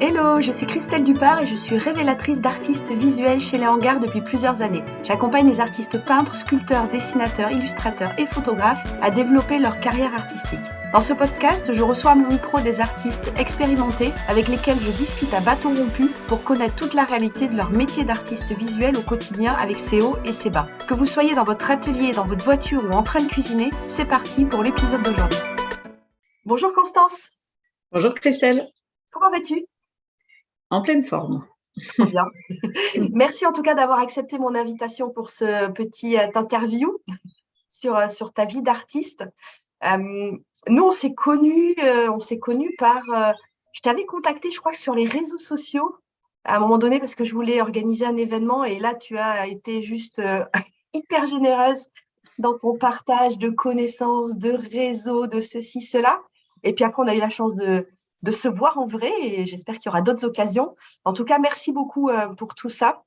Hello, je suis Christelle Dupart et je suis révélatrice d'artistes visuels chez Les Hangars depuis plusieurs années. J'accompagne les artistes peintres, sculpteurs, dessinateurs, illustrateurs et photographes à développer leur carrière artistique. Dans ce podcast, je reçois à mon micro des artistes expérimentés avec lesquels je discute à bâton rompu pour connaître toute la réalité de leur métier d'artiste visuel au quotidien avec ses hauts et ses bas. Que vous soyez dans votre atelier, dans votre voiture ou en train de cuisiner, c'est parti pour l'épisode d'aujourd'hui. Bonjour Constance. Bonjour Christelle. Comment vas-tu ? En pleine forme. Trop bien. Merci en tout cas d'avoir accepté mon invitation pour ce petit interview sur ta vie d'artiste. Nous, on s'est connus par… je t'avais contacté, je crois, sur les réseaux sociaux à un moment donné parce que je voulais organiser un événement et là, tu as été juste hyper généreuse dans ton partage de connaissances, de réseaux, de ceci, cela. Et puis après, on a eu la chance de se voir en vrai et j'espère qu'il y aura d'autres occasions. En tout cas, merci beaucoup pour tout ça.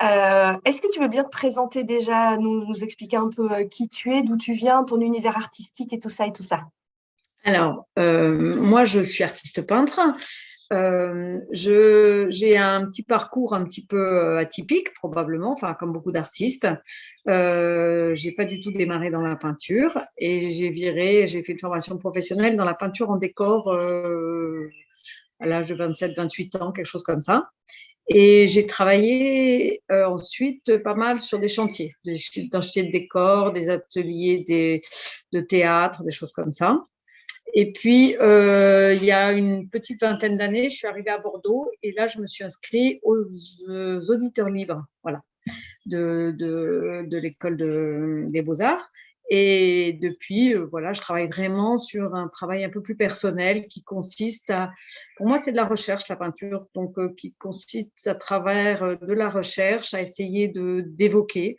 Est-ce que tu veux bien te présenter déjà, nous expliquer un peu qui tu es, d'où tu viens, ton univers artistique et tout ça et tout ça? Alors, moi, je suis artiste peintre. J'ai un petit parcours un petit peu atypique, probablement, enfin, comme beaucoup d'artistes. J'ai pas du tout démarré dans la peinture et j'ai fait une formation professionnelle dans la peinture en décor à l'âge de 27-28 ans, quelque chose comme ça. Et j'ai travaillé ensuite pas mal sur des chantiers de décor, des ateliers de théâtre, des choses comme ça. Et puis, il y a une petite vingtaine d'années, je suis arrivée à Bordeaux et là, je me suis inscrite aux auditeurs libres, voilà, de l'école des Beaux-Arts. Et depuis, voilà, je travaille vraiment sur un travail un peu plus personnel qui consiste à… Pour moi, c'est de la recherche, la peinture, donc qui consiste à travers de la recherche, à essayer d'évoquer,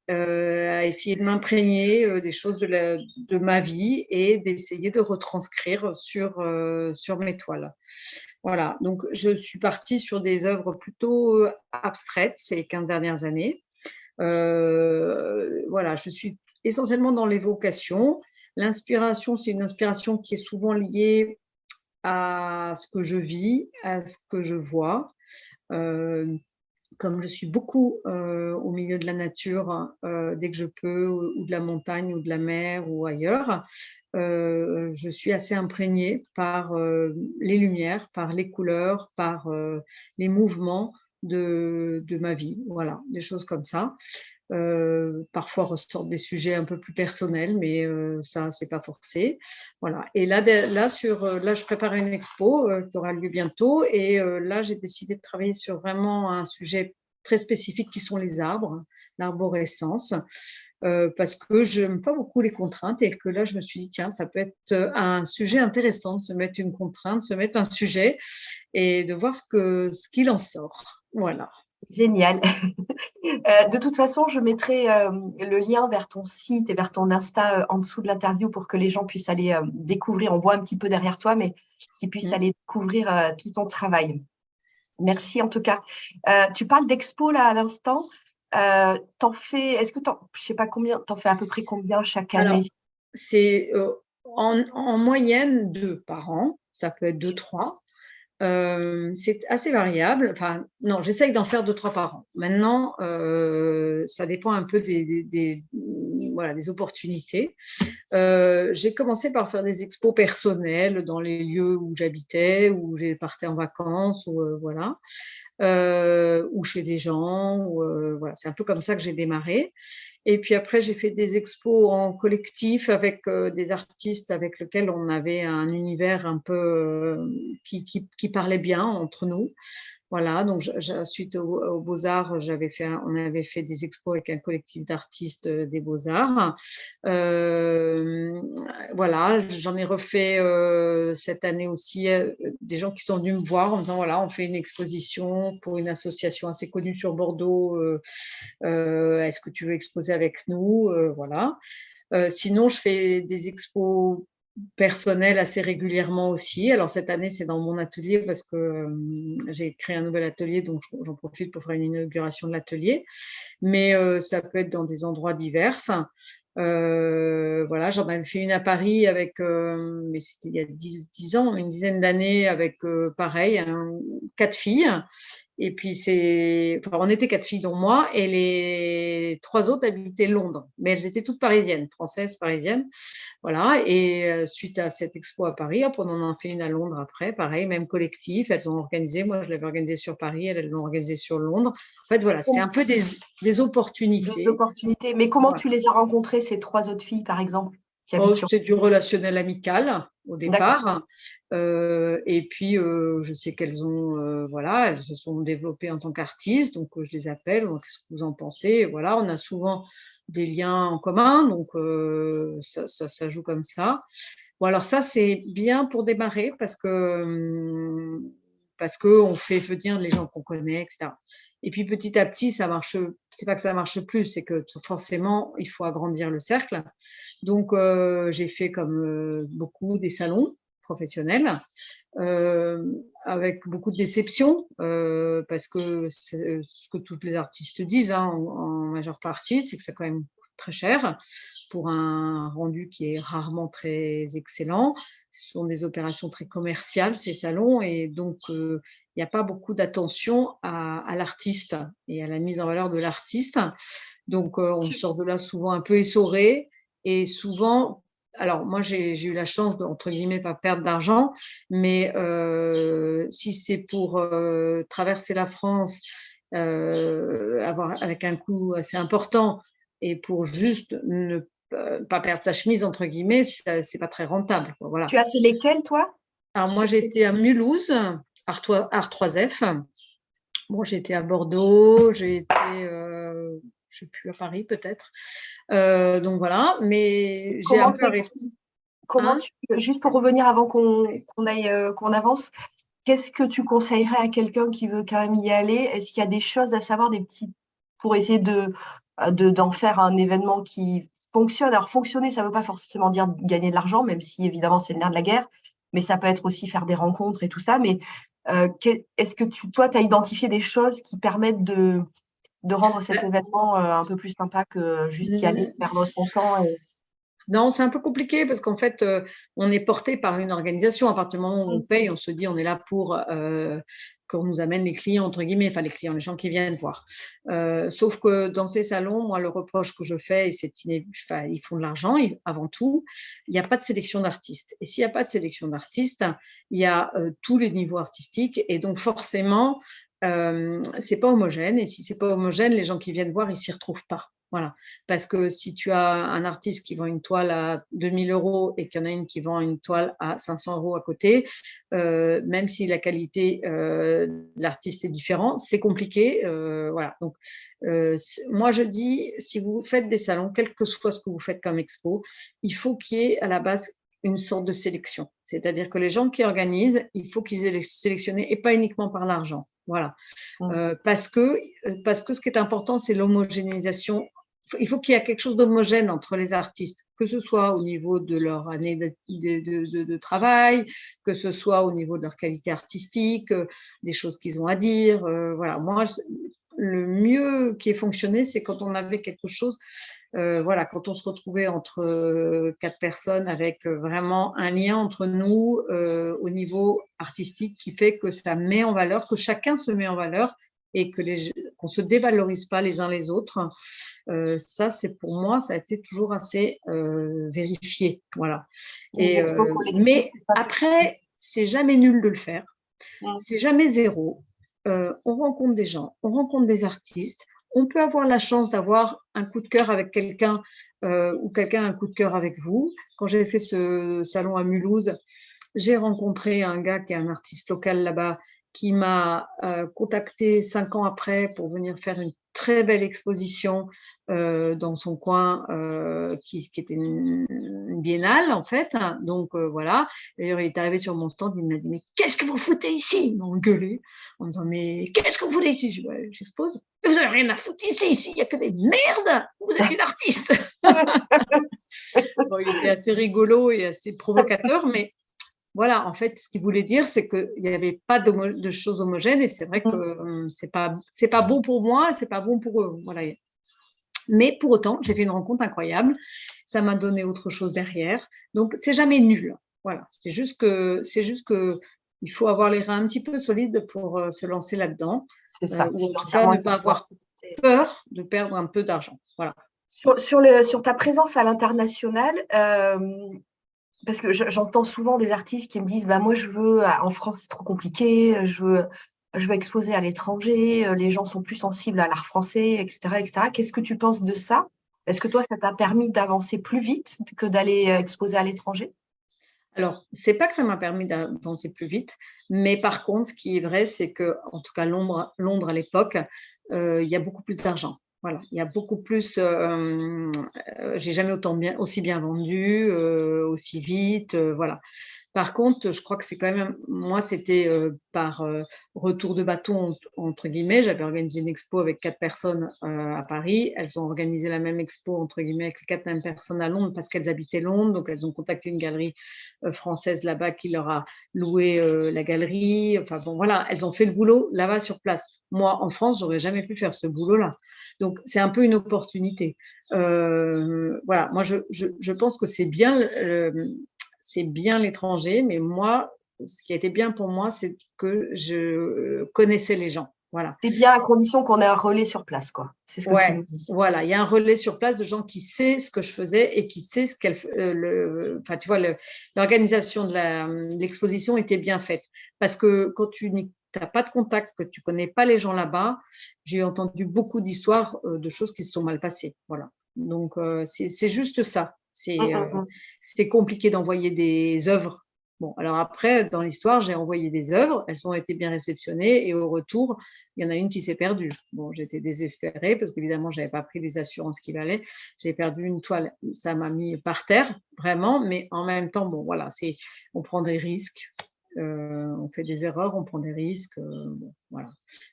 à essayer de m'imprégner des choses de ma vie et d'essayer de retranscrire sur mes toiles. Voilà, donc je suis partie sur des œuvres plutôt abstraites ces 15 dernières années. Voilà, je suis essentiellement dans l'évocation. L'inspiration, c'est une inspiration qui est souvent liée à ce que je vis, à ce que je vois. Comme je suis beaucoup au milieu de la nature, dès que je peux, ou de la montagne, ou de la mer, ou ailleurs, je suis assez imprégnée par les lumières, par les couleurs, par les mouvements de ma vie. Voilà, des choses comme ça. Parfois ressortent des sujets un peu plus personnels, mais ça, c'est pas forcé. Voilà. Et là, je prépare une expo qui aura lieu bientôt. Et là, j'ai décidé de travailler sur vraiment un sujet très spécifique qui sont les arbres, l'arborescence, parce que je n'aime pas beaucoup les contraintes et que là, je me suis dit, tiens, ça peut être un sujet intéressant de se mettre une contrainte, de se mettre un sujet et de voir ce qu'il en sort. Voilà. Génial. De toute façon, je mettrai le lien vers ton site et vers ton Insta en dessous de l'interview pour que les gens puissent aller découvrir. On voit un petit peu derrière toi, mais qu'ils puissent aller découvrir tout ton travail. Merci en tout cas. Tu parles d'expo là à l'instant. T'en fais, je sais pas combien, t'en fais à peu près combien chaque année? Alors, c'est en moyenne 2 par an, ça peut être 2-3. C'est assez variable. Enfin, non, j'essaye d'en faire 2-3 par an. Maintenant, ça dépend un peu voilà, des opportunités. J'ai commencé par faire des expos personnelles dans les lieux où j'habitais, où j'ai partais en vacances, ou voilà, ou chez des gens. Voilà, c'est un peu comme ça que j'ai démarré. Et puis après, j'ai fait des expos en collectif avec des artistes avec lesquels on avait un univers un peu qui parlait bien entre nous. Voilà, donc suite aux Beaux-Arts, on avait fait des expos avec un collectif d'artistes des Beaux-Arts. Voilà, j'en ai refait cette année aussi, des gens qui sont venus me voir en me disant, voilà, on fait une exposition pour une association assez connue sur Bordeaux, est-ce que tu veux exposer avec nous? Voilà. Sinon, je fais des expos personnel assez régulièrement aussi. Alors cette année, c'est dans mon atelier parce que j'ai créé un nouvel atelier, donc j'en profite pour faire une inauguration de l'atelier. Mais ça peut être dans des endroits divers. Voilà, j'en avais fait une à Paris avec, mais c'était il y a 10 ans, une dizaine d'années, avec pareil, 4 filles. Et puis, enfin, on était 4 filles, dont moi, et les 3 autres habitaient Londres. Mais elles étaient toutes parisiennes, françaises, parisiennes. Voilà, et suite à cette expo à Paris, hop, on en a fait une à Londres après, pareil, même collectif. Elles ont organisé, moi je l'avais organisée sur Paris, elles l'ont organisée sur Londres. En fait, voilà, c'était un peu des opportunités. Des opportunités. Mais comment Voilà. tu les as rencontrées, ces 3 autres filles, par exemple, qui habitent sur… C'est du relationnel amical au D'accord. départ. Et puis, je sais qu'elles ont, voilà, elles se sont développées en tant qu'artistes, donc je les appelle, donc, qu'est-ce que vous en pensez? Voilà, on a souvent des liens en commun, donc ça joue comme ça. Bon, alors ça, c'est bien pour démarrer parce qu'on fait venir les gens qu'on connaît, etc. Et puis petit à petit, ça marche. C'est pas que ça marche plus, c'est que forcément, il faut agrandir le cercle. Donc, j'ai fait comme beaucoup des salons professionnels, avec beaucoup de déceptions, parce que ce que tous les artistes disent, hein, en majeure partie, c'est que ça quand même coûte très cher pour un rendu qui est rarement très excellent. Ce sont des opérations très commerciales, ces salons, et donc il n'y a pas beaucoup d'attention à l'artiste et à la mise en valeur de l'artiste. Donc on sort de là souvent un peu essoré, et souvent, alors moi j'ai eu la chance de, entre guillemets, pas perdre d'argent, mais si c'est pour traverser la France avec un coût assez important, et pour juste ne pas perdre sa chemise, entre guillemets, c'est pas très rentable, quoi. Voilà. Tu as fait lesquelles, toi? Alors moi j'étais à Mulhouse, Art3F. Bon, j'ai été à Bordeaux, j'ai été, je sais plus, à Paris peut-être. Donc voilà, mais j'ai un peu arrêté. Hein. Juste pour revenir avant qu'on avance, qu'est-ce que tu conseillerais à quelqu'un qui veut quand même y aller? Est-ce qu'il y a des choses à savoir, des petits, pour essayer d'en faire un événement qui fonctionne? Alors, fonctionner, ça ne veut pas forcément dire gagner de l'argent, même si évidemment c'est le nerf de la guerre, mais ça peut être aussi faire des rencontres et tout ça. Mais est-ce que toi, tu as identifié des choses qui permettent de rendre cet événement un peu plus sympa que juste y aller, perdre son temps Non, c'est un peu compliqué parce qu'en fait, on est porté par une organisation. À partir du moment où on paye, on se dit on est là pour qu'on nous amène les clients, entre guillemets, enfin les clients, les gens qui viennent voir. Sauf que dans ces salons, moi, le reproche que je fais, et enfin, ils font de l'argent avant tout, il n'y a pas de sélection d'artistes. Et s'il n'y a pas de sélection d'artistes, il y a tous les niveaux artistiques, et donc forcément, c'est pas homogène. Et si c'est pas homogène, les gens qui viennent voir, ils s'y retrouvent pas. Voilà. Parce que si tu as un artiste qui vend une toile à 2000 € et qu'il y en a une qui vend une toile à 500 € à côté, même si la qualité de l'artiste est différente, c'est compliqué. Voilà. Donc, moi, je dis, si vous faites des salons, quel que soit ce que vous faites comme expo, il faut qu'il y ait à la base une sorte de sélection. C'est-à-dire que les gens qui organisent, il faut qu'ils aient sélectionné, et pas uniquement par l'argent. Voilà. Parce que ce qui est important, c'est l'homogénéisation. Il faut qu'il y ait quelque chose d'homogène entre les artistes, que ce soit au niveau de leur année de travail, que ce soit au niveau de leur qualité artistique, des choses qu'ils ont à dire. Voilà. Moi, le mieux qui ait fonctionné, c'est quand on avait quelque chose, voilà, quand on se retrouvait entre 4 personnes avec vraiment un lien entre nous au niveau artistique qui fait que ça met en valeur, que chacun se met en valeur, et qu'on ne se dévalorise pas les uns les autres. Ça, c'est pour moi, ça a été toujours assez vérifié. Voilà. Mais après, c'est jamais nul de le faire. C'est jamais zéro. On rencontre des gens, on rencontre des artistes. On peut avoir la chance d'avoir un coup de cœur avec quelqu'un ou quelqu'un a un coup de cœur avec vous. Quand j'ai fait ce salon à Mulhouse, j'ai rencontré un gars qui est un artiste local là-bas, qui m'a contacté 5 ans après pour venir faire une très belle exposition dans son coin, qui était une biennale en fait. Donc voilà. D'ailleurs, il est arrivé sur mon stand, il m'a dit « Mais qu'est-ce que vous foutez ici ?» Il m'a engueulé en me disant « Mais qu'est-ce que vous foutez ici ?» Je dis « J'expose. » « Vous n'avez rien à foutre ici, il n'y a que des merdes. Vous êtes une artiste. » Bon, il était assez rigolo et assez provocateur, mais voilà, en fait, ce qu'il voulait dire, c'est qu'il n'y avait pas de choses homogènes, et c'est vrai que c'est pas bon pour moi, c'est pas bon pour eux. Voilà. Mais pour autant, j'ai fait une rencontre incroyable. Ça m'a donné autre chose derrière. Donc, c'est jamais nul. Voilà. C'est juste que il faut avoir les reins un petit peu solides pour se lancer là-dedans. C'est ça, Ou en tout cas, financièrement, ne il faut pas pouvoir avoir s'écouter. peur de perdre un peu d'argent. Voilà. Sur ta présence à l'international, parce que j'entends souvent des artistes qui me disent, bah, moi, en France, c'est trop compliqué, je veux exposer à l'étranger, les gens sont plus sensibles à l'art français, etc., etc. Qu'est-ce que tu penses de ça? Est-ce que toi, ça t'a permis d'avancer plus vite que d'aller exposer à l'étranger? Alors, c'est pas que ça m'a permis d'avancer plus vite, mais par contre, ce qui est vrai, c'est que, en tout cas, Londres à l'époque, il y a beaucoup plus d'argent. Voilà, il y a beaucoup plus. J'ai jamais aussi bien vendu, aussi vite. Voilà. Par contre, je crois que c'est quand même, moi, c'était par retour de bâton, entre guillemets. J'avais organisé une expo avec 4 personnes à Paris. Elles ont organisé la même expo, entre guillemets, avec les 4 mêmes personnes à Londres parce qu'elles habitaient Londres. Donc, elles ont contacté une galerie française là-bas qui leur a loué la galerie. Enfin, bon, voilà, elles ont fait le boulot là-bas sur place. Moi, en France, j'aurais jamais pu faire ce boulot-là. Donc, c'est un peu une opportunité. Voilà, moi, je pense que c'est bien l'étranger, mais moi, ce qui a été bien pour moi, c'est que je connaissais les gens. Voilà. C'est bien à condition qu'on ait un relais sur place, quoi. C'est ce que tu Ouais, nous dis. voilà. Il y a un relais sur place de gens qui sait ce que je faisais et qui sait enfin, tu vois, l'organisation de l'exposition était bien faite. Parce que quand tu n'as pas de contact, que tu connais pas les gens là-bas, j'ai entendu beaucoup d'histoires de choses qui se sont mal passées. Voilà. Donc, c'est juste ça. Hum, hum, hum. C'est compliqué d'envoyer des œuvres. Bon, alors après, dans l'histoire, j'ai envoyé des œuvres, elles ont été bien réceptionnées et au retour, il y en a une qui s'est perdue. Bon, j'étais désespérée parce qu'évidemment, je n'avais pas pris les assurances qu'il fallait. J'ai perdu une toile, ça m'a mis par terre, vraiment, mais en même temps, bon, voilà, on prend des risques. On fait des erreurs, on prend des risques, bon, voilà,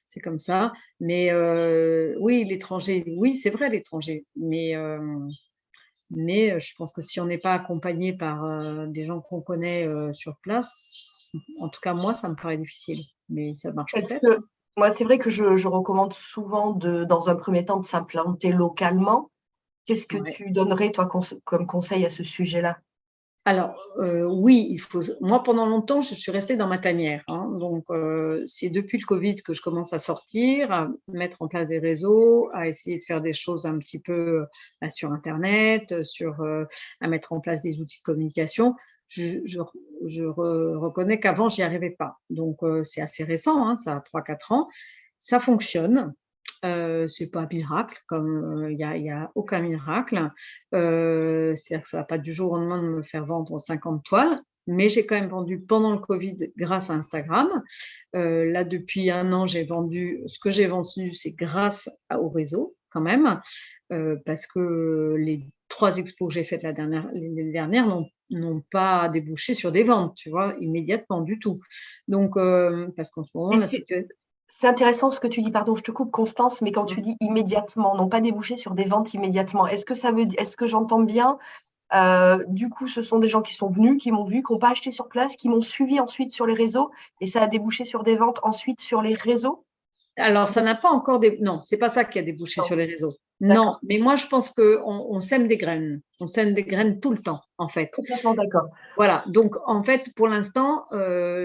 c'est comme ça. Mais oui, l'étranger, oui, c'est vrai l'étranger, mais je pense que si on n'est pas accompagné par des gens qu'on connaît sur place, en tout cas moi, ça me paraît difficile. Mais ça marche Est-ce peut-être, que, hein. moi, c'est vrai que je recommande souvent, dans un premier temps, de s'implanter localement. Qu'est-ce que Ouais. tu donnerais, toi, comme conseil à ce sujet-là? Alors, oui, moi, pendant longtemps, je suis restée dans ma tanière, hein. Donc, c'est depuis le Covid que je commence à sortir, à mettre en place des réseaux, à essayer de faire des choses un petit peu sur Internet, à mettre en place des outils de communication. Je reconnais qu'avant, j'y arrivais pas. Donc, c'est assez récent, hein, ça a 3-4 ans. Ça fonctionne. C'est pas un miracle, comme il y a aucun miracle. C'est-à-dire que ça va pas du jour au lendemain de me faire vendre 50 toiles, mais j'ai quand même vendu pendant le Covid grâce à Instagram. Là, depuis 1 an, ce que j'ai vendu, c'est grâce au réseau quand même, parce que les 3 expos que j'ai faites les dernières n'ont pas débouché sur des ventes, tu vois, immédiatement du tout. Donc, parce qu'en ce moment, Et la situation… c'est intéressant ce que tu dis, pardon, je te coupe, Constance, mais quand tu dis immédiatement, non pas déboucher sur des ventes immédiatement, est-ce que j'entends bien, du coup, ce sont des gens qui sont venus, qui m'ont vu, qui n'ont pas acheté sur place, qui m'ont suivi ensuite sur les réseaux, et ça a débouché sur des ventes ensuite sur les réseaux? Alors, ça n'a pas encore Non, c'est pas ça qui a débouché Non, sur les réseaux. Non, d'accord, mais moi, je pense qu'on sème des graines. On sème des graines tout le temps, en fait. complètement d'accord. Voilà. Donc, en fait, pour l'instant,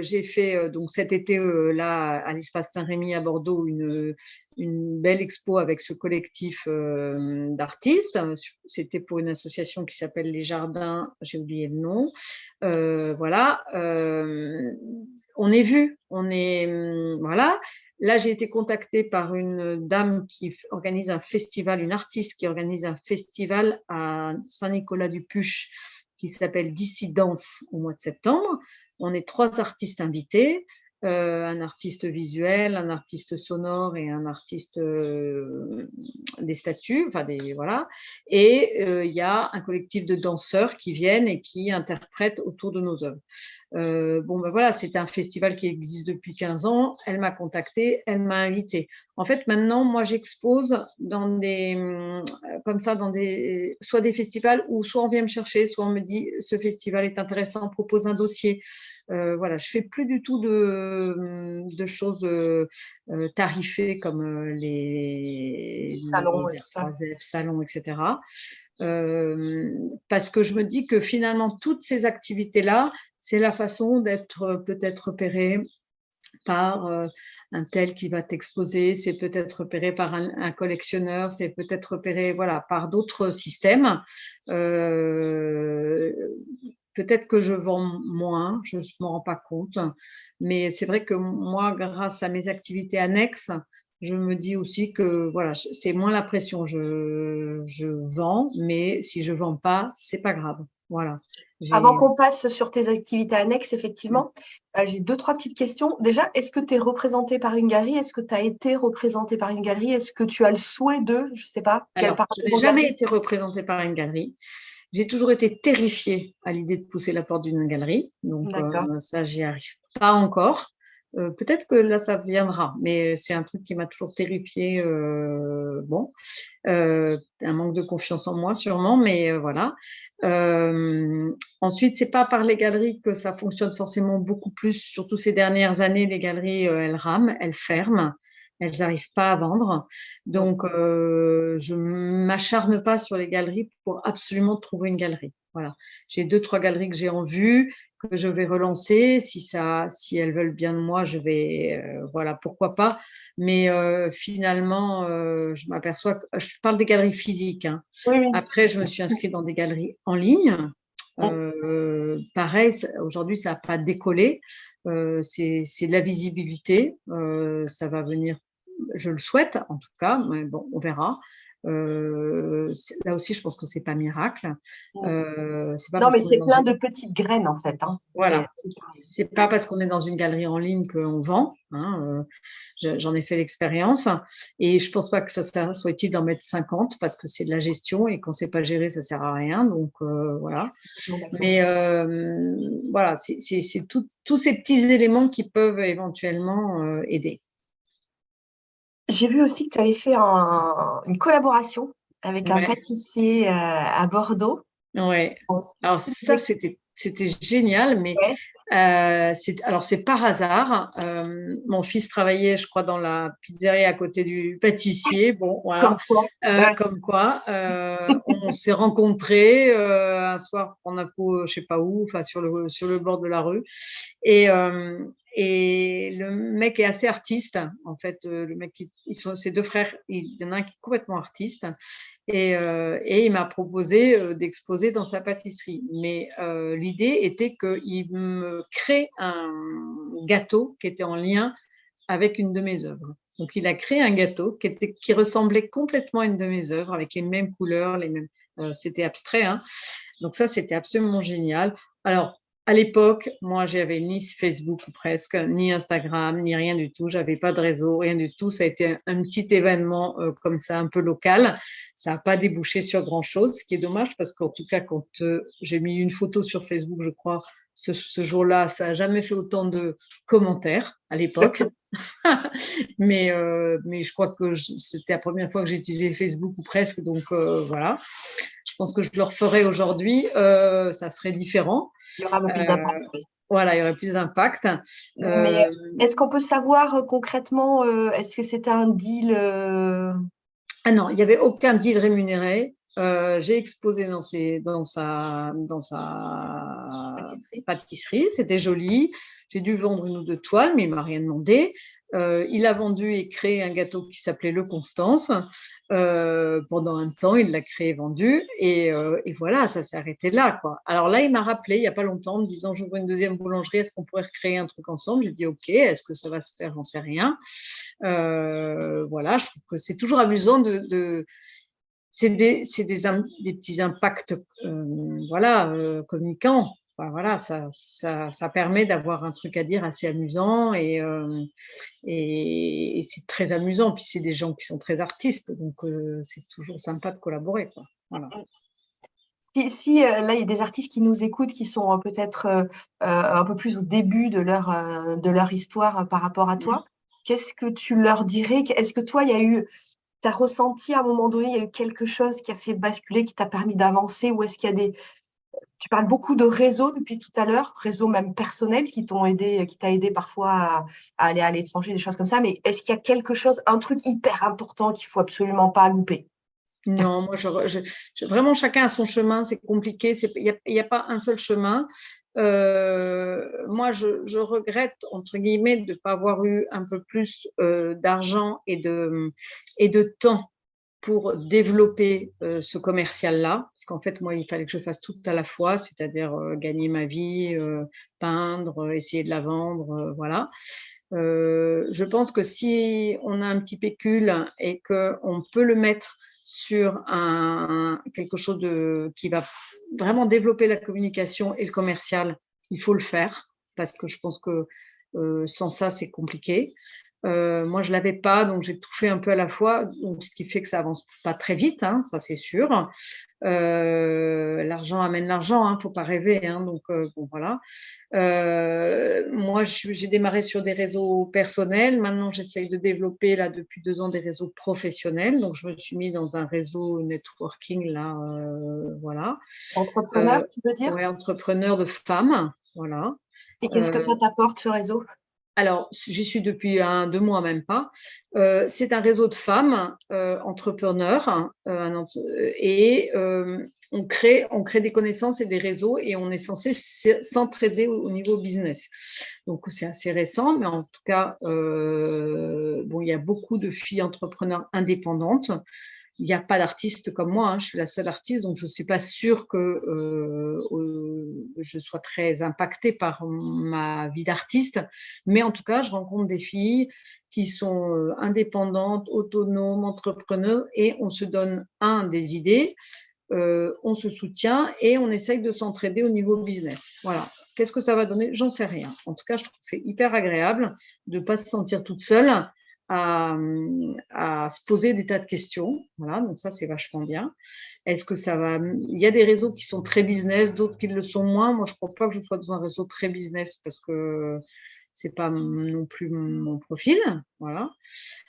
j'ai fait donc cet été là à l'espace Saint-Rémy à Bordeaux une belle expo avec ce collectif d'artistes. C'était pour une association qui s'appelle Les Jardins. J'ai oublié le nom. Voilà. On est vu. Voilà. Là, j'ai été contactée par une dame qui organise un festival, une artiste qui organise un festival à Saint-Nicolas-du-Puch qui s'appelle Dissidence au mois de septembre. On est 3 artistes invités, un artiste visuel, un artiste sonore et un artiste des statues, enfin voilà. Et il y a un collectif de danseurs qui viennent et qui interprètent autour de nos œuvres. Bon, ben voilà, c'est un festival qui existe depuis 15 ans. Elle m'a contactée, elle m'a invitée. En fait, maintenant, moi, j'expose comme ça, soit des festivals où soit on vient me chercher, soit on me dit ce festival est intéressant, propose un dossier. Voilà, je fais plus du tout de choses tarifées comme les Salon et tout ça. R3F, salons, etc. Parce que je me dis que finalement, toutes ces activités-là, c'est la façon d'être peut-être repéré par un tel qui va t'exposer, c'est peut-être repéré par un collectionneur, c'est peut-être repéré voilà, par d'autres systèmes. Peut-être que je vends moins, je ne m'en rends pas compte, mais c'est vrai que moi, grâce à mes activités annexes, je me dis aussi que voilà, c'est moins la pression. Je vends, mais si je ne vends pas, ce n'est pas grave. Voilà. Avant qu'on passe sur tes activités annexes, effectivement, j'ai 2-3 petites questions. Déjà, est-ce que tu es représenté par une galerie? Est-ce que tu as été représenté par une galerie? Est-ce que tu as le souhait de, je ne sais pas, quel Alors, je n'ai jamais été représentée par une galerie. J'ai toujours été terrifiée à l'idée de pousser la porte d'une galerie. Donc, ça, j'y arrive pas encore. Peut-être que là, ça viendra, mais c'est un truc qui m'a toujours terrifiée. Bon, un manque de confiance en moi, sûrement, mais voilà. Ensuite, c'est pas par les galeries que ça fonctionne forcément beaucoup plus. Surtout ces dernières années, les galeries, elles rament, elles ferment. Elles n'arrivent pas à vendre. Donc, je ne m'acharne pas sur les galeries pour absolument trouver une galerie. Voilà. J'ai 2-3 galeries que j'ai en vue, que je vais relancer. Si elles veulent bien de moi, je vais, voilà, pourquoi pas. Mais finalement, je m'aperçois que je parle des galeries physiques. Hein. Oui, oui. Après, je me suis inscrite dans des galeries en ligne. Pareil, aujourd'hui, ça n'a pas décollé. C'est de la visibilité. Ça va venir, je le souhaite en tout cas, mais bon, on verra. Là aussi, je pense que c'est pas miracle. C'est pas non, mais c'est plein de petites graines en fait. Hein. Voilà. C'est pas parce qu'on est dans une galerie en ligne qu'on vend. Hein. J'en ai fait l'expérience et je pense pas que ça soit utile d'en mettre 50 parce que c'est de la gestion et qu'on sait pas gérer, ça sert à rien. Donc voilà. Mais voilà, c'est tous ces petits éléments qui peuvent éventuellement aider. J'ai vu aussi que tu avais fait une collaboration avec un pâtissier à Bordeaux. Ouais. Alors ça, c'était génial, mais alors c'est par hasard. Mon fils travaillait, je crois, dans la pizzeria à côté du pâtissier. Bon, voilà. Comme quoi, on s'est rencontrés un soir en appo, je sais pas où, enfin sur le bord de la rue. Et le mec est assez artiste, en fait. Le mec, ils sont ses 2 frères. Il y en a un qui est complètement artiste. Et il m'a proposé d'exposer dans sa pâtisserie. Mais l'idée était qu'il me crée un gâteau qui était en lien avec une de mes œuvres. Donc, il a créé un gâteau qui ressemblait complètement à une de mes œuvres, avec les mêmes couleurs, c'était abstrait. Hein. Donc ça, c'était absolument génial. Alors, à l'époque, moi, j'avais ni Facebook ou presque, ni Instagram, ni rien du tout. J'avais pas de réseau, rien du tout. Ça a été un petit événement comme ça, un peu local. Ça n'a pas débouché sur grand-chose, ce qui est dommage parce qu'en tout cas, quand j'ai mis une photo sur Facebook, je crois, ce jour-là, ça n'a jamais fait autant de commentaires à l'époque. mais je crois que c'était la première fois que j'ai utilisé Facebook ou presque. Donc voilà. Je pense que je le referai aujourd'hui. Ça serait différent. Il y aura un peu plus d'impact. Oui. Voilà, il y aurait plus d'impact. Mais est-ce qu'on peut savoir concrètement, est-ce que c'était un deal Ah non, il n'y avait aucun deal rémunéré. J'ai exposé dans sa pâtisserie. C'était joli. J'ai dû vendre 1 ou 2 toiles, mais il ne m'a rien demandé. Il a vendu et créé un gâteau qui s'appelait Le Constance. Pendant un temps, il l'a créé et vendu. Et voilà, ça s'est arrêté là, quoi. Alors là, il m'a rappelé il n'y a pas longtemps en me disant j'ouvre une 2e boulangerie, est-ce qu'on pourrait recréer un truc ensemble? J'ai dit OK, est-ce que ça va se faire? J'en sais rien. Voilà, je trouve que c'est toujours amusant c'est des petits impacts voilà, communicants. Enfin, voilà, ça permet d'avoir un truc à dire assez amusant et c'est très amusant. Puis c'est des gens qui sont très artistes, donc c'est toujours sympa de collaborer, quoi. Voilà. Si là, il y a des artistes qui nous écoutent, qui sont peut-être un peu plus au début de leur histoire par rapport à toi, qu'est-ce que tu leur dirais? Est-ce que toi, tu as ressenti à un moment donné, il y a eu quelque chose qui a fait basculer, qui t'a permis d'avancer, ou est-ce qu'il y a Tu parles beaucoup de réseaux depuis tout à l'heure, réseaux même personnels qui t'ont aidé, qui t'a aidé parfois à aller à l'étranger, des choses comme ça. Mais est-ce qu'il y a quelque chose, un truc hyper important qu'il faut absolument pas louper? Non, moi, vraiment, chacun a son chemin, c'est compliqué, il y a pas un seul chemin. Moi, je regrette, entre guillemets, de ne pas avoir eu un peu plus d'argent et de temps pour développer ce commercial-là. Parce qu'en fait, moi, il fallait que je fasse tout à la fois, c'est-à-dire gagner ma vie, peindre, essayer de la vendre, voilà. Je pense que si on a un petit pécule et qu'on peut le mettre sur quelque chose qui va vraiment développer la communication et le commercial, il faut le faire parce que je pense que sans ça, c'est compliqué. Moi, je ne l'avais pas, donc j'ai tout fait un peu à la fois, donc, ce qui fait que ça avance pas très vite, hein, ça c'est sûr. L'argent amène l'argent, il ne faut pas rêver, hein, donc bon, voilà. Moi, j'ai démarré sur des réseaux personnels. Maintenant, j'essaye de développer là depuis 2 ans des réseaux professionnels. Donc, je me suis mis dans un réseau networking là, voilà. Entrepreneur, tu veux dire? Ouais, entrepreneur de femmes, voilà. Et qu'est-ce que ça t'apporte, ce réseau? Alors, j'y suis depuis 2 mois, même pas. C'est un réseau de femmes entrepreneurs et on crée des connaissances et des réseaux et on est censé s'entraider au niveau business. Donc, c'est assez récent, mais en tout cas, bon, il y a beaucoup de filles entrepreneurs indépendantes. Il n'y a pas d'artiste comme moi, hein. Je suis la seule artiste, donc je ne suis pas sûre que je sois très impactée par ma vie d'artiste. Mais en tout cas, je rencontre des filles qui sont indépendantes, autonomes, entrepreneurs, et on se donne des idées, on se soutient et on essaye de s'entraider au niveau business. Voilà. Qu'est-ce que ça va donner? J'en sais rien. En tout cas, je trouve que c'est hyper agréable de ne pas se sentir toute seule à se poser des tas de questions. Voilà, donc ça, c'est vachement bien. Est-ce que ça va… Il y a des réseaux qui sont très business, d'autres qui le sont moins. Moi, je ne crois pas que je sois dans un réseau très business parce que ce n'est pas non plus mon profil. Voilà.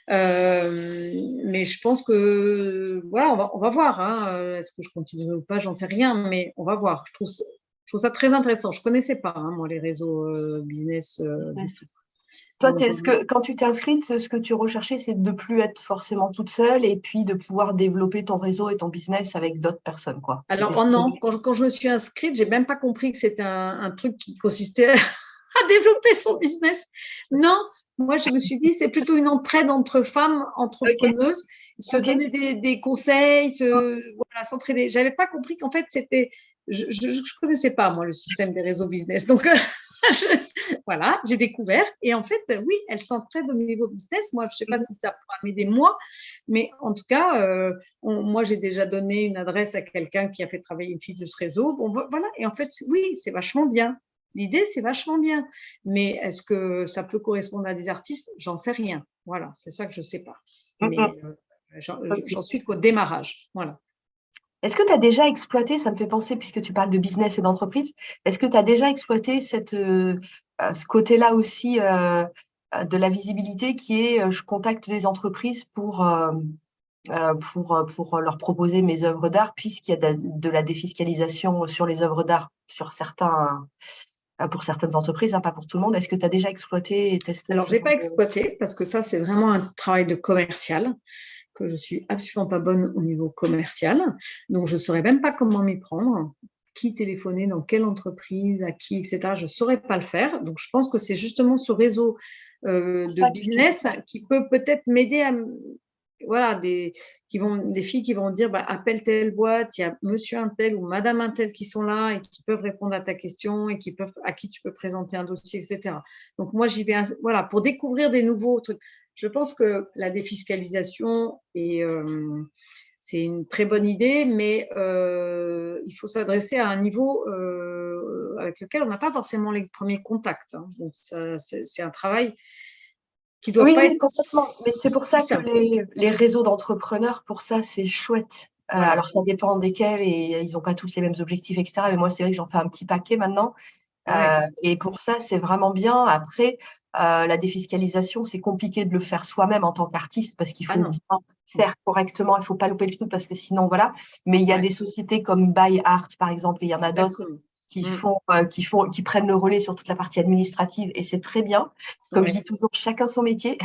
Mais je pense que, voilà, on va voir. Hein. Est-ce que je continuerai ou pas? J'en sais rien, mais on va voir. Je trouve ça très intéressant. Je ne connaissais pas, hein, moi, les réseaux business du tout. Toi, quand tu t'es inscrite, ce que tu recherchais, c'est de ne plus être forcément toute seule et puis de pouvoir développer ton réseau et ton business avec d'autres personnes, quoi. Alors, oh non, quand je me suis inscrite, j'ai même pas compris que c'était un truc qui consistait à développer son business. Non, moi, je me suis dit, c'est plutôt une entraide entre femmes entrepreneuses, se donner des conseils, voilà, s'entraider. J'avais pas compris qu'en fait, c'était… Je connaissais pas, moi, le système des réseaux business. Donc, voilà, j'ai découvert. Et en fait, oui, elles s'entraident au niveau business. Moi, je sais pas si ça pourra m'aider moi, mais en tout cas, moi, j'ai déjà donné une adresse à quelqu'un qui a fait travailler une fille de ce réseau. Bon, voilà. Et en fait, oui, c'est vachement bien. L'idée, c'est vachement bien. Mais est-ce que ça peut correspondre à des artistes? J'en sais rien. Voilà, c'est ça que je ne sais pas. Mais j'en suis qu'au démarrage. Voilà. Est-ce que tu as déjà exploité, ça me fait penser, puisque tu parles de business et d'entreprise, est-ce que tu as déjà exploité ce côté-là aussi de la visibilité qui est je contacte des entreprises pour leur proposer mes œuvres d'art, puisqu'il y a de la défiscalisation sur les œuvres d'art pour certaines entreprises, hein, pas pour tout le monde. Est-ce que tu as déjà exploité et testé? Alors, je n'ai pas exploité parce que ça, c'est vraiment un travail de commercial, que je ne suis absolument pas bonne au niveau commercial. Donc, je ne saurais même pas comment m'y prendre, qui téléphoner, dans quelle entreprise, à qui, etc. Je ne saurais pas le faire. Donc, je pense que c'est justement ce réseau de business qui peut peut-être m'aider à… Voilà, des filles qui vont dire appelle telle boîte, il y a monsieur un tel ou madame un tel qui sont là et qui peuvent répondre à ta question et à qui tu peux présenter un dossier, etc. Donc moi j'y vais voilà, pour découvrir des nouveaux trucs. Je pense que la défiscalisation c'est une très bonne idée, mais il faut s'adresser à un niveau avec lequel on n'a pas forcément les premiers contacts. Hein. Donc c'est un travail qui doit pas être… complètement. Mais c'est pour ça que les réseaux d'entrepreneurs, pour ça, c'est chouette. Voilà. Alors, ça dépend desquels et ils n'ont pas tous les mêmes objectifs, etc. Mais moi, c'est vrai que j'en fais un petit paquet maintenant. Et pour ça, c'est vraiment bien. Après, La défiscalisation, c'est compliqué de le faire soi-même en tant qu'artiste parce qu'il Ah faut non. bien faire correctement, il ne faut pas louper le truc parce que sinon, voilà. Mais il y a Ouais, des sociétés comme Buy Art, par exemple, et il y en a d'autres exactement. qui prennent le relais sur toute la partie administrative et c'est très bien. Comme je Ouais, dis toujours, chacun son métier.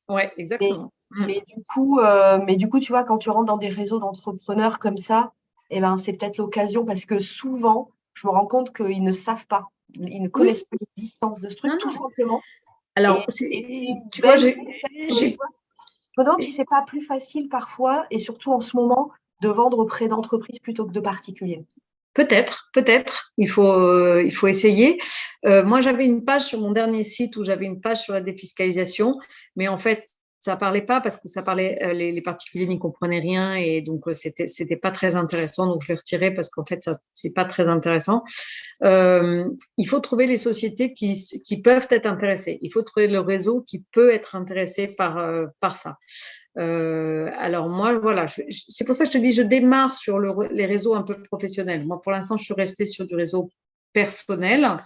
ouais, Mais, exactement. mais du coup, tu vois, quand tu rentres dans des réseaux d'entrepreneurs comme ça, eh ben, c'est peut-être l'occasion parce que souvent, je me rends compte qu'ils ne savent pas, ils ne Oui, connaissent pas l'existence de ce truc, non, tout non. simplement. Et, Alors, et c'est une tu vois, belle, peut-être, tu j'ai, vois, je me demande si c'est pas plus facile parfois, et surtout en ce moment, de vendre auprès d'entreprises plutôt que de particuliers. peut-être, il faut essayer. Moi, j'avais une page sur mon dernier site où j'avais une page sur la défiscalisation, mais en fait, ça parlait pas parce que ça parlait, les particuliers n'y comprenaient rien et donc c'était pas très intéressant. Donc je l'ai retiré parce qu'en fait, ça c'est pas très intéressant. Il faut trouver les sociétés qui peuvent être intéressées. Il faut trouver le réseau qui peut être intéressé par ça. Alors moi, voilà, c'est pour ça que je te dis, je démarre sur les réseaux un peu professionnels. Moi, pour l'instant, je suis restée sur du réseau personnel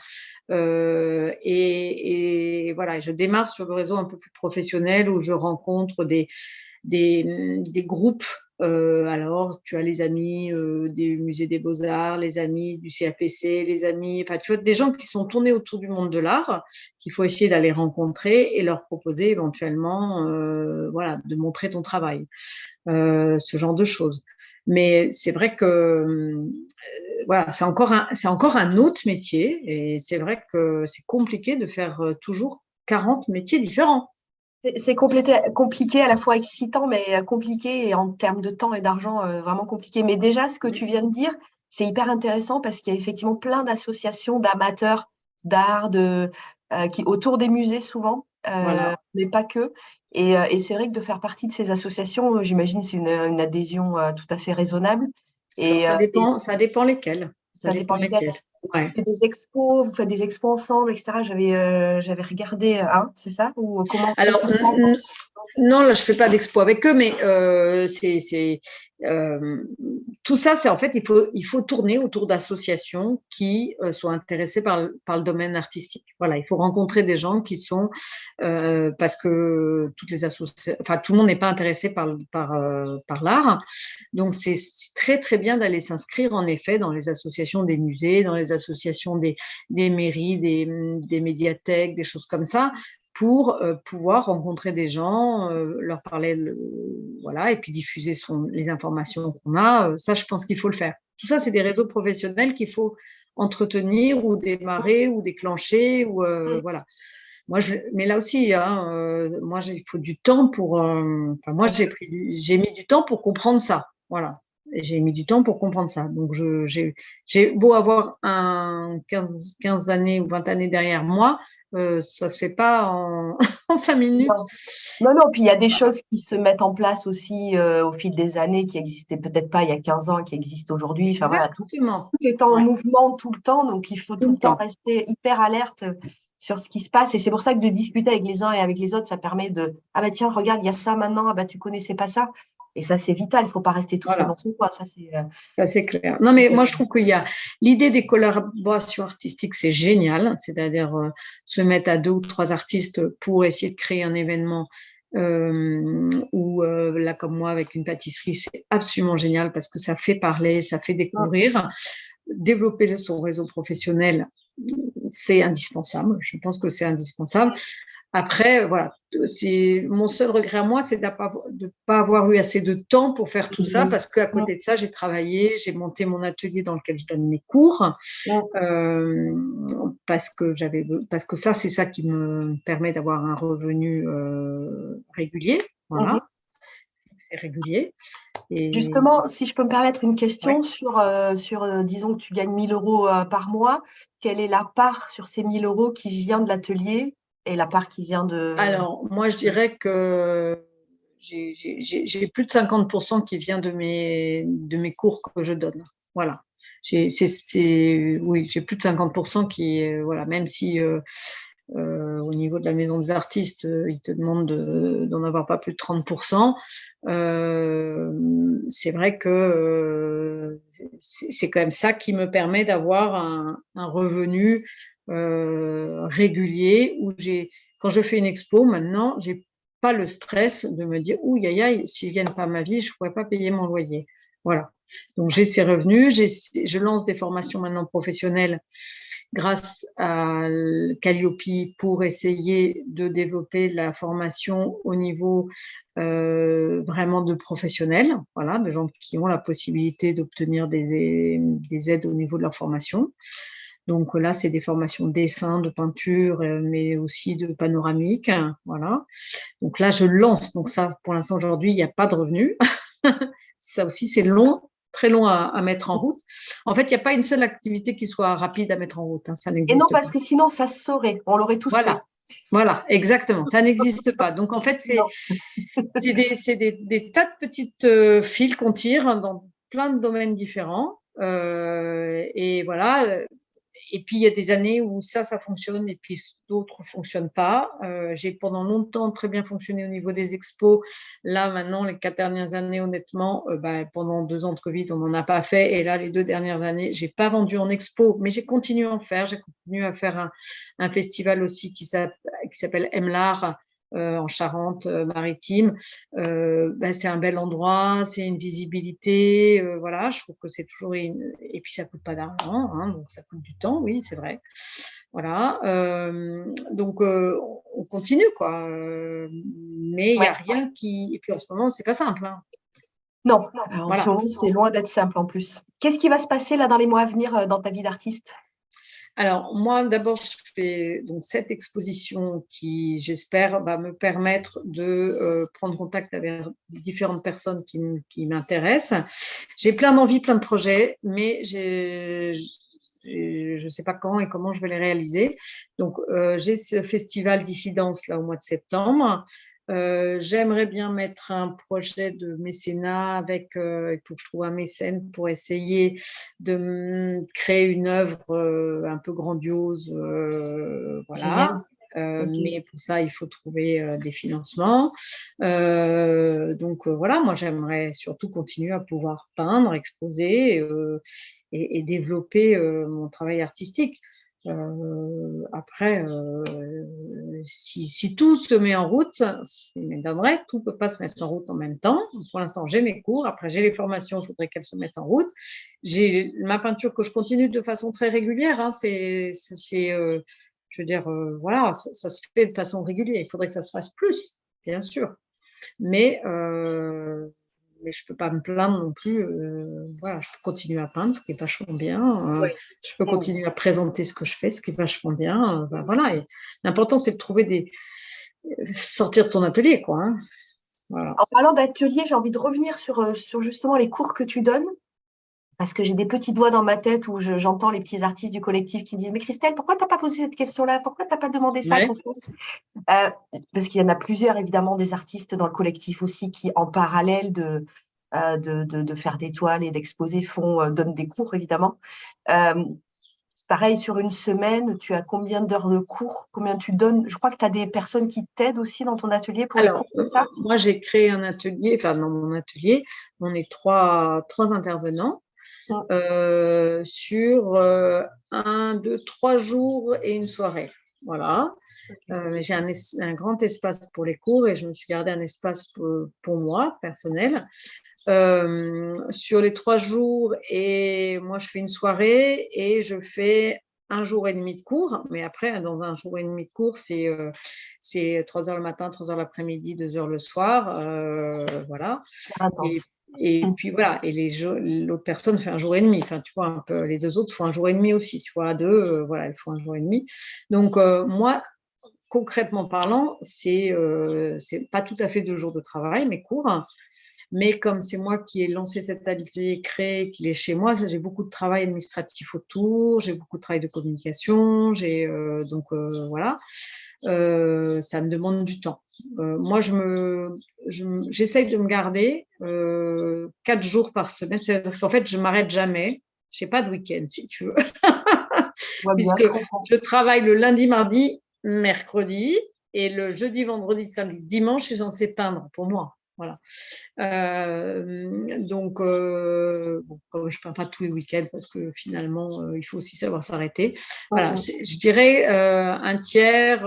et voilà, je démarre sur le réseau un peu plus professionnel où je rencontre des groupes. Alors, tu as les amis du musée des Beaux-Arts, les amis du CAPC, les amis, enfin, tu vois, des gens qui sont tournés autour du monde de l'art, qu'il faut essayer d'aller rencontrer et leur proposer éventuellement, voilà, de montrer ton travail, ce genre de choses. Mais c'est vrai que voilà, c'est encore un autre métier et c'est vrai que c'est compliqué de faire toujours 40 métiers différents. C'est compliqué, à la fois excitant, mais compliqué, et en termes de temps et d'argent, vraiment compliqué. Mais déjà, ce que tu viens de dire, c'est hyper intéressant parce qu'il y a effectivement plein d'associations d'amateurs d'art, qui autour des musées souvent, Voilà. mais pas que. Et c'est vrai que de faire partie de ces associations, j'imagine, c'est une adhésion tout à fait raisonnable. Alors, Et ça dépend lesquels. Ça ça dépend dépend lesquels. lesquels. Et tu Ouais. fais des expos, vous faites des expos ensemble, etc. J'avais regardé un, c'est ça? Ou comment Alors, tu te rends compte? non, là, je fais pas d'expo avec eux, mais euh, tout ça, c'est en fait, il faut tourner autour d'associations qui sont intéressées par le domaine artistique. Voilà, il faut rencontrer des gens qui sont, parce que toutes les associations, enfin, tout le monde n'est pas intéressé par l'art. Donc, c'est très, très bien d'aller s'inscrire, en effet, dans les associations des musées, dans les associations des mairies, des médiathèques, des choses comme ça pour pouvoir rencontrer des gens, leur parler, voilà, et puis diffuser les informations qu'on a. Ça, je pense qu'il faut le faire. Tout ça, c'est des réseaux professionnels qu'il faut entretenir ou démarrer ou déclencher. Ou, voilà. Mais là aussi, hein, moi, il faut du temps pour. Enfin, moi, j'ai mis du temps pour comprendre ça. Voilà. Et j'ai mis du temps pour comprendre ça. Donc, j'ai beau avoir 15 années ou 20 années derrière moi, ça ne se fait pas en, en 5 minutes. Non. Non, non, puis il y a des choses qui se mettent en place aussi au fil des années, qui existaient peut-être pas il y a 15 ans, qui existent aujourd'hui. Enfin voilà, tout, Exactement. tout est en Ouais, mouvement tout le temps, donc il faut tout tout le le temps temps. rester hyper alerte sur ce qui se passe. Et c'est pour ça que de discuter avec les uns et avec les autres, ça permet ah bah tiens, regarde, il y a ça maintenant, ah bah tu connaissais pas ça. Et ça, c'est vital, il ne faut pas rester tout seul Voilà. dans son coin. Ça, c'est clair. Non, mais C'est- moi, je trouve qu'il y a l'idée des collaborations artistiques, c'est génial. C'est-à-dire se mettre à 2 ou 3 artistes pour essayer de créer un événement. Ou là, comme moi, avec une pâtisserie, c'est absolument génial parce que ça fait parler, ça fait découvrir. Développer son réseau professionnel, c'est indispensable. Je pense que c'est indispensable. Après, voilà, mon seul regret à moi, c'est de ne pas avoir eu assez de temps pour faire tout ça, parce qu'à côté de ça, j'ai travaillé, j'ai monté mon atelier dans lequel je donne mes cours, euh, parce que ça, c'est ça qui me permet d'avoir un revenu régulier, voilà, c'est régulier. Et Justement, si je peux me permettre une ouais. question disons que tu gagnes 1 000 € par mois, quelle est la part sur ces 1 000 € qui vient de l'atelier et la part qui vient de... Alors, moi, je dirais que j'ai plus de 50% qui vient de mes cours que je donne. Voilà. Oui, j'ai plus de 50% qui, voilà, même si au niveau de la maison des artistes, ils te demandent d'en avoir pas plus de 30%. C'est vrai que c'est quand même ça qui me permet d'avoir un revenu régulier où quand je fais une expo, maintenant, j'ai pas le stress de me dire ouh aïe aïe, s'ils viennent pas à ma vie, je pourrais pas payer mon loyer. Voilà. Donc j'ai ces revenus, je lance des formations maintenant professionnelles grâce à Calliope pour essayer de développer la formation au niveau vraiment de professionnels, voilà, de gens qui ont la possibilité d'obtenir des aides au niveau de leur formation. Donc là, c'est des formations de dessin, de peinture, mais aussi de panoramique, voilà. Donc là, je lance. Donc ça, pour l'instant, aujourd'hui, il n'y a pas de revenus. Ça aussi, c'est long, très long à mettre en route. En fait, il n'y a pas une seule activité qui soit rapide à mettre en route. Hein, ça Et non, n'existe parce pas. que sinon, ça se saurait. On l'aurait tous fait. Voilà, exactement. Ça n'existe pas. Donc, en fait, Non. c'est des tas de petites fils qu'on tire dans plein de domaines différents. Et voilà. Et puis, il y a des années où ça fonctionne et puis d'autres ne fonctionnent pas. J'ai pendant longtemps très bien fonctionné au niveau des expos. Là, maintenant, les 4 dernières années, honnêtement, pendant 2 ans de Covid, on n'en a pas fait. Et là, les 2 dernières années, je n'ai pas vendu en expo, mais j'ai continué à en faire. J'ai continué à faire un festival aussi qui s'appelle Emlar. En Charente-Maritime, c'est un bel endroit, c'est une visibilité, voilà, je trouve que c'est toujours et puis ça coûte pas d'argent, hein, donc ça coûte du temps, oui, c'est vrai, voilà, donc on continue quoi, mais il y a rien qui, et puis en ce moment c'est pas simple, hein. Non, en ce Voilà. moment, c'est loin d'être simple en plus. Qu'est-ce qui va se passer là dans les mois à venir dans ta vie d'artiste? Alors, moi, d'abord, je fais donc cette exposition qui, j'espère, va me permettre de prendre contact avec différentes personnes qui m'intéressent. J'ai plein d'envies, plein de projets, mais je ne sais pas quand et comment je vais les réaliser. Donc, j'ai ce festival Dissidence là au mois de septembre. J'aimerais bien mettre un projet de mécénat avec, il faut que je trouve un mécène pour essayer de créer une œuvre un peu grandiose, voilà. Okay. Mais pour ça, il faut trouver des financements. Donc voilà, moi j'aimerais surtout continuer à pouvoir peindre, exposer et développer mon travail artistique. Après, si tout se met en route, mais d'un vrai, tout ne peut pas se mettre en route en même temps. Pour l'instant, j'ai mes cours, après j'ai les formations, je voudrais qu'elles se mettent en route. J'ai ma peinture que je continue de façon très régulière, hein, je veux dire, voilà, ça se fait de façon régulière. Il faudrait que ça se fasse plus, bien sûr. Mais je ne peux pas me plaindre non plus. Voilà, je peux continuer à peindre, ce qui est vachement bien. Je peux continuer à présenter ce que je fais, ce qui est vachement bien. Voilà. Et l'important, c'est de trouver sortir de ton atelier, quoi. Hein. Voilà. En parlant d'atelier, j'ai envie de revenir sur justement les cours que tu donnes. Parce que j'ai des petits doigts dans ma tête où j'entends les petits artistes du collectif qui disent « Mais Christelle, pourquoi tu n'as pas posé cette question-là? Pourquoi tu n'as pas demandé ça à Constance ?» Parce qu'il y en a plusieurs, évidemment, des artistes dans le collectif aussi qui, en parallèle de faire des toiles et d'exposer, donnent des cours, évidemment. Pareil, sur une semaine, tu as combien d'heures de cours? Combien tu donnes? Je crois que tu as des personnes qui t'aident aussi dans ton atelier pour les cours, c'est ça? Moi, j'ai créé un atelier, enfin, dans mon atelier, on est trois intervenants. Sur 1, 2, 3 jours et une soirée. Voilà. J'ai un grand espace pour les cours et je me suis gardé un espace pour moi, personnel. Sur les 3 jours, et moi, je fais une soirée et je fais 1 jour et demi de cours. Mais après, dans 1 jour et demi de cours, c'est 3 heures le matin, 3 heures l'après-midi, 2 heures le soir. Voilà. Et puis voilà, et l'autre personne fait 1 jour et demi. Enfin, tu vois, un peu, les 2 autres font 1 jour et demi aussi. Tu vois, à 2, voilà, elles font 1 jour et demi. Donc, moi, concrètement parlant, c'est pas tout à fait 2 jours de travail, mes cours. Mais comme c'est moi qui ai lancé cet atelier, créé, qu'il est chez moi, j'ai beaucoup de travail administratif autour, j'ai beaucoup de travail de communication, donc voilà. Ça me demande du temps. Moi, j'essaye de me garder 4 jours par semaine. En fait, je ne m'arrête jamais. Je n'ai pas de week-end, si tu veux. Puisque je travaille le lundi, mardi, mercredi, et le jeudi, vendredi, samedi, dimanche, je suis censée peindre pour moi. Voilà. Donc, bon, je ne pars pas tous les week-ends parce que finalement, il faut aussi savoir s'arrêter. Voilà, je dirais un tiers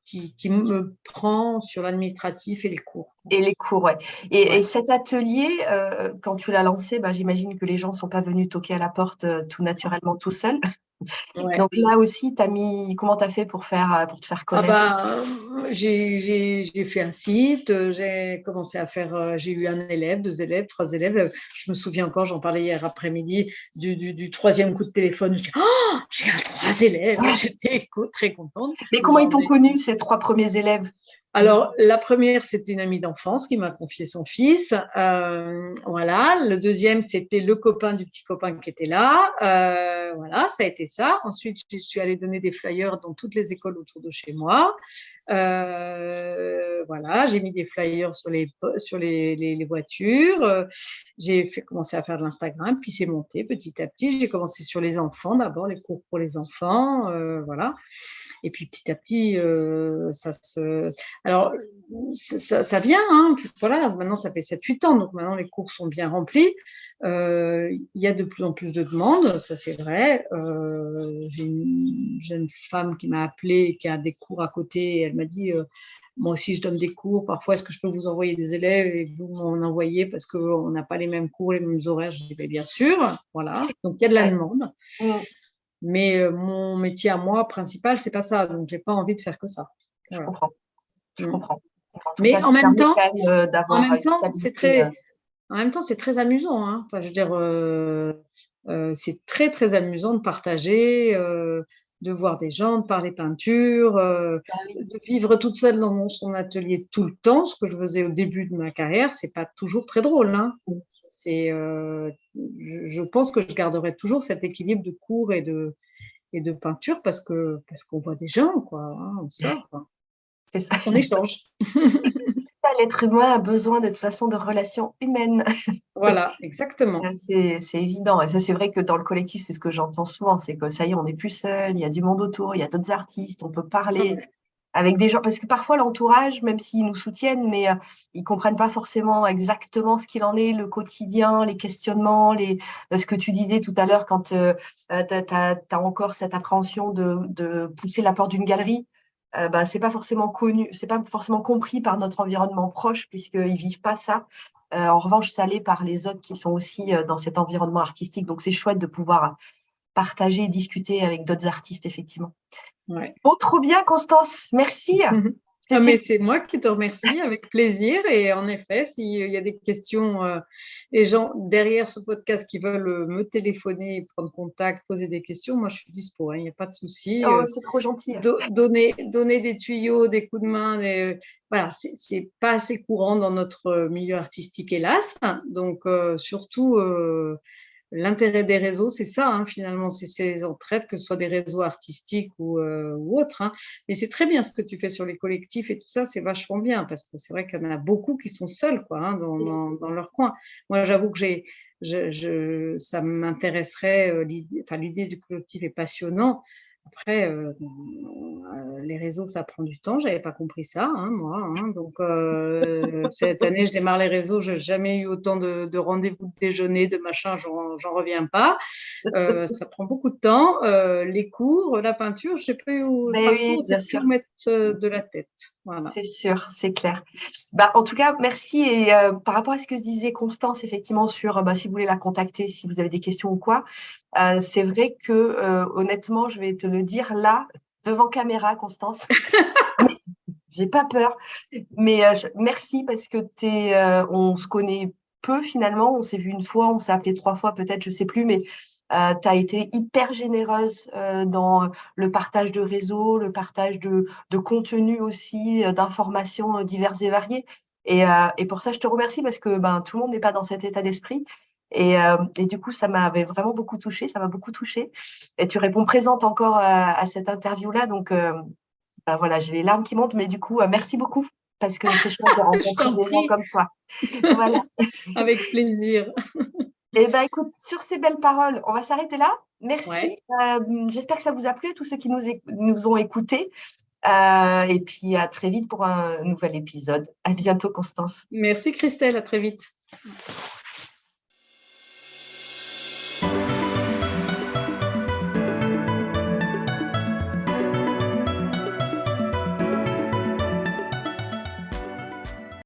qui me prend sur l'administratif et les cours. Et les cours, ouais. Et cet atelier, quand tu l'as lancé, j'imagine que les gens ne sont pas venus toquer à la porte tout naturellement, tout seuls. Ouais. Donc là aussi, comment tu as fait pour te faire connaître? J'ai fait un site, j'ai commencé à faire, j'ai eu un élève, 2 élèves, 3 élèves. Je me souviens encore, j'en parlais hier après-midi, du troisième coup de téléphone. Je dis, oh, j'ai 3 élèves. J'étais très contente. Mais comment ils t'ont connu, ces 3 premiers élèves? Alors, la première, c'était une amie d'enfance qui m'a confié son fils. Voilà. Le deuxième, c'était le copain du petit copain qui était là. Voilà, ça a été ça. Ensuite, je suis allée donner des flyers dans toutes les écoles autour de chez moi. Voilà, j'ai mis des flyers sur les voitures. J'ai commencé à faire de l'Instagram, puis c'est monté petit à petit. J'ai commencé sur les enfants d'abord, les cours pour les enfants. Voilà. Et puis petit à petit, alors, ça vient, hein. Voilà, maintenant ça fait 7-8 ans, donc maintenant les cours sont bien remplis. Il y a de plus en plus de demandes, ça c'est vrai. J'ai une jeune femme qui m'a appelée, qui a des cours à côté, et elle m'a dit moi aussi je donne des cours, parfois est-ce que je peux vous envoyer des élèves et vous m'en envoyez parce qu'on n'a pas les mêmes cours, les mêmes horaires? Je dis bien sûr, voilà, donc il y a de la demande. Mais mon métier à moi principal, c'est pas ça, donc j'ai pas envie de faire que ça. Voilà. Je comprends. Mais en même temps, c'est très amusant, hein. Enfin, je veux dire, c'est très très amusant de partager, de voir des gens, de parler peinture, de vivre toute seule dans son atelier tout le temps. Ce que je faisais au début de ma carrière, c'est pas toujours très drôle, hein. Je pense que je garderai toujours cet équilibre de cours et de peinture parce qu'on voit des gens, quoi, hein, on sort, quoi. C'est ça. On échange. L'être humain a besoin de toute façon de relations humaines. Voilà, exactement. C'est évident. Et ça, c'est vrai que dans le collectif, c'est ce que j'entends souvent, c'est que ça y est, on n'est plus seul, il y a du monde autour, il y a d'autres artistes, on peut parler avec des gens. Parce que parfois, l'entourage, même s'ils nous soutiennent, mais ils ne comprennent pas forcément exactement ce qu'il en est, le quotidien, les questionnements, ce que tu disais tout à l'heure quand tu as encore cette appréhension de pousser la porte d'une galerie. C'est pas forcément connu, c'est pas forcément compris par notre environnement proche puisqu'ils vivent pas ça. En revanche, ça l'est par les autres qui sont aussi dans cet environnement artistique. Donc, c'est chouette de pouvoir partager et discuter avec d'autres artistes, effectivement. Ouais. Bon, trop bien, Constance. Merci. Mais c'est moi qui te remercie, avec plaisir. Et en effet, s'il y a des questions, les gens derrière ce podcast qui veulent me téléphoner, prendre contact, poser des questions, moi je suis dispo, hein, il n'y a pas de souci. C'est trop gentil. Donner des tuyaux, des coups de main, voilà, c'est pas assez courant dans notre milieu artistique, hélas. Donc surtout, l'intérêt des réseaux, c'est ça, hein, finalement, c'est ces entraides, que ce soit des réseaux artistiques ou autres. Hein. Mais c'est très bien ce que tu fais sur les collectifs et tout ça, c'est vachement bien, parce que c'est vrai qu'il y en a beaucoup qui sont seuls, quoi, hein, dans leur coin. Moi, j'avoue que ça m'intéresserait, l'idée du collectif est passionnant. Après, les réseaux, ça prend du temps. Je n'avais pas compris ça, hein, moi. Hein. Donc, cette année, je démarre les réseaux. Je n'ai jamais eu autant de rendez-vous de déjeuner, de machin. J'en reviens pas. Ça prend beaucoup de temps. Les cours, la peinture, je ne sais pas où, parfois, c'est plus où mettre de la tête. Voilà. C'est sûr, c'est clair. En tout cas, merci. Et par rapport à ce que disait Constance, effectivement, sur si vous voulez la contacter, si vous avez des questions ou quoi, c'est vrai que honnêtement, je vais te le dire là, devant caméra, Constance. J'ai pas peur. Mais merci parce que on se connaît peu finalement. On s'est vu une fois, on s'est appelé 3 fois, peut-être, je sais plus, mais tu as été hyper généreuse dans le partage de réseaux, le partage de contenu aussi, d'informations diverses et variées. Et pour ça, je te remercie parce que tout le monde n'est pas dans cet état d'esprit. Et du coup, ça m'avait vraiment beaucoup touchée, ça m'a beaucoup touchée. Et tu réponds présente encore à cette interview-là. Donc, voilà, j'ai les larmes qui montent, mais du coup, merci beaucoup parce que c'est chouette de rencontrer des gens comme toi. Voilà. Avec plaisir. Et écoute, sur ces belles paroles, on va s'arrêter là. Merci. Ouais. J'espère que ça vous a plu, tous ceux qui nous ont écoutés. Et puis, à très vite pour un nouvel épisode. À bientôt, Constance. Merci Christelle, à très vite.